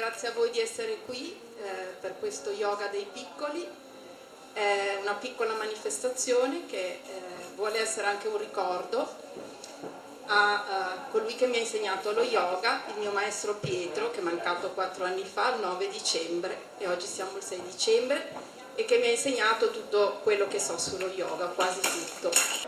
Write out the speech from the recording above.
Grazie a voi di essere qui per questo yoga dei piccoli. È una piccola manifestazione che vuole essere anche un ricordo a colui che mi ha insegnato lo yoga, il mio maestro Pietro, che è mancato 4 anni fa, il 9 dicembre, e oggi siamo il 6 dicembre, e che mi ha insegnato tutto quello che so sullo yoga, quasi tutto.